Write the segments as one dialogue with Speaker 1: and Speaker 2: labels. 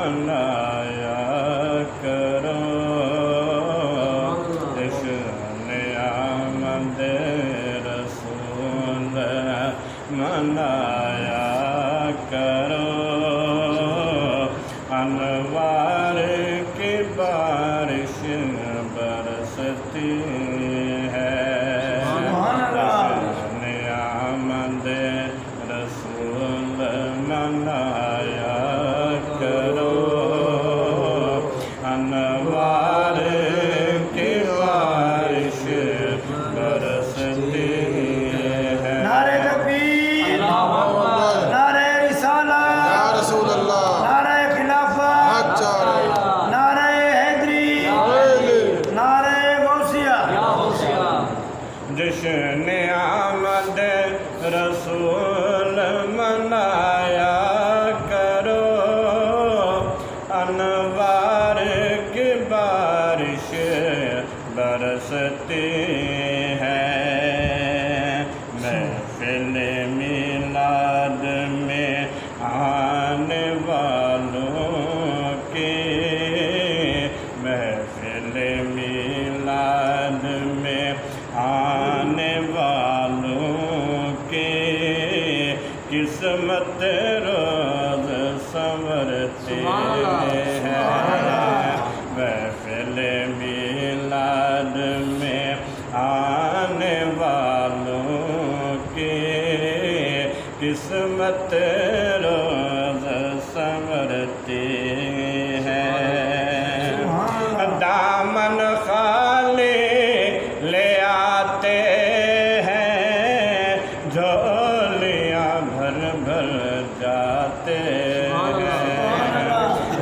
Speaker 1: منایا کرو، جشن آمد رسول منایا کرو، انوار کی بارش برستی ہے، جشن آمد رسول منایا کرو، انوار کی بارش برستی ہے۔
Speaker 2: نعرہ تکبیر، نعرہ رسالت،
Speaker 3: یا رسول اللہ،
Speaker 2: نعرہ خلافت، نعرہ حیدری، نعرہ غوثیہ۔
Speaker 1: جشن آمد رسول منایا کرو، انوار کی بارش برستی ہے، محفل میلاد میں آنے والوں کی، محفل میلاد میں آنے والوں کی قسمت روز سنورتی ہے، محفل میلاد میں آنے والوں کی قسمت روز سنورتی ہے، دامن خالی لے آتے ہیں، جھولیاں بھر بھر جاتے ہیں،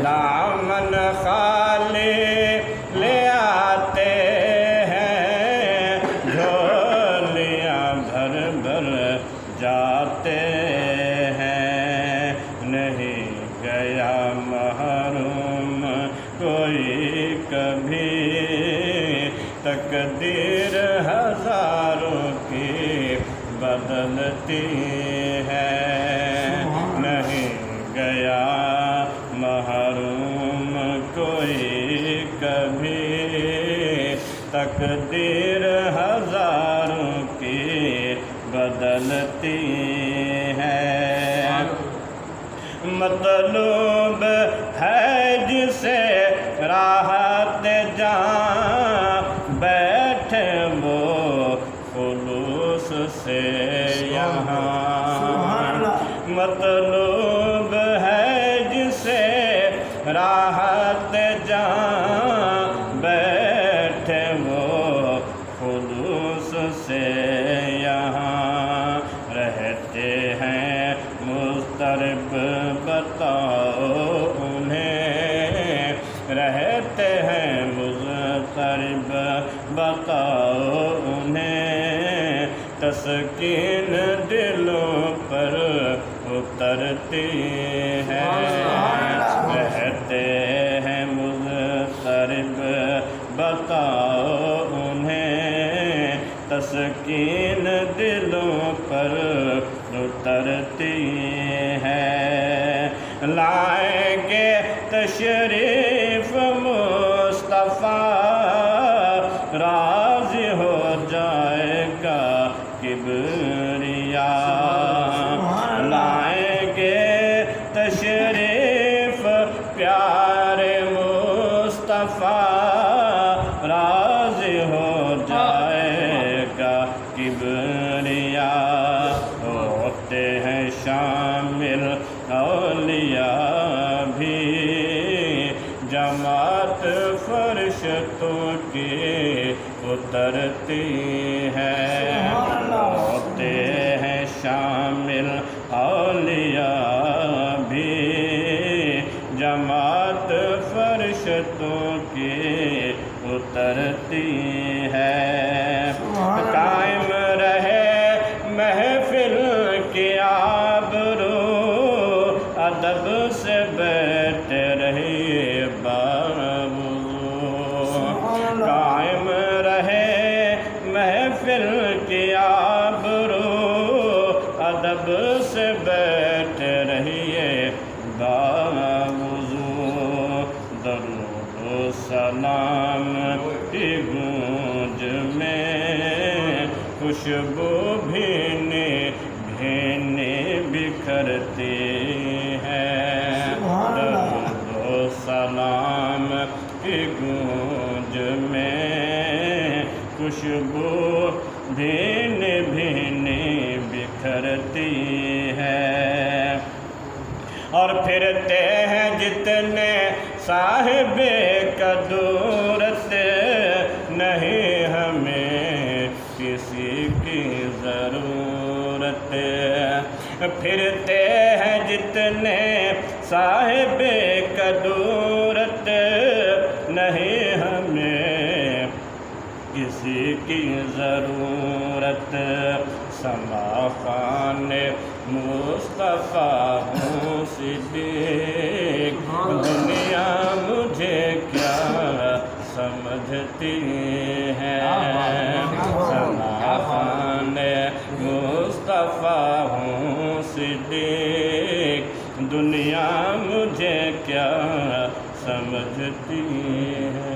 Speaker 1: دامن خالی لے آتے ہیں، جھولیاں بھر بھر جاتے ہیں، نہیں گیا محروم کوئی کبھی، تقدیر ہزاروں کی بدلتی ہے، نہیں گیا محروم کوئی کبھی، تقدیر ہزاروں کی بدلتی ہے، مطلوب ہے جسے راحت جاں بیٹھے وہ خلوص سے یہاں، مطلوب ہے جسے راحت جاں بیٹھے وہ خلوص سے یہاں، رہتے ہیں مضطرب بتاؤ انہیں، رہتے ہیں مضطرب بتاؤ انہیں، تسکین دلوں پر اترتی ہے، رہتے ہیں مضطرب بتاؤ انہیں، تسکین دلوں پر اترتی ہے، لائیں گے تشریف مصطفیٰ، راضی ہو جائے گا کبریا، لائیں گے تشریف پیارے مصطفیٰ، راضی ہو جائے گا کبریا، ہوتے ہیں شامل اولیاء بھی، جماعت فرشتوں کی اترتی ہے، ہوتے ہیں شامل اولیاء بھی، جماعت فرشتوں کی اترتی ہے، قائم رہے محفل کی آبرو، ادب سے بیٹھے رہیے باوضو، قائم رہے محفل کی آبرو، ادب سے بیٹھے خوشبو بھینے بھینے بکھرتی ہے
Speaker 2: سبحان اللہ۔
Speaker 1: درود و سلام کی گونج میں خوشبو بھینے بھینے بکھرتی ہے اور پھرتے ہیں جتنے صاحب قدورت نہیں ہمیں کسی کی ضرورت پھرتے ہیں جتنے صاحب قدورت نہیں ہمیں کسی کی ضرورت سما خوان مصطفیٰ ہوں صدیق دنیا مجھے کیا سمجھتی ہے سما خوان مصطفیٰ ہوں صدیق دنیا مجھے کیا سمجھتی ہے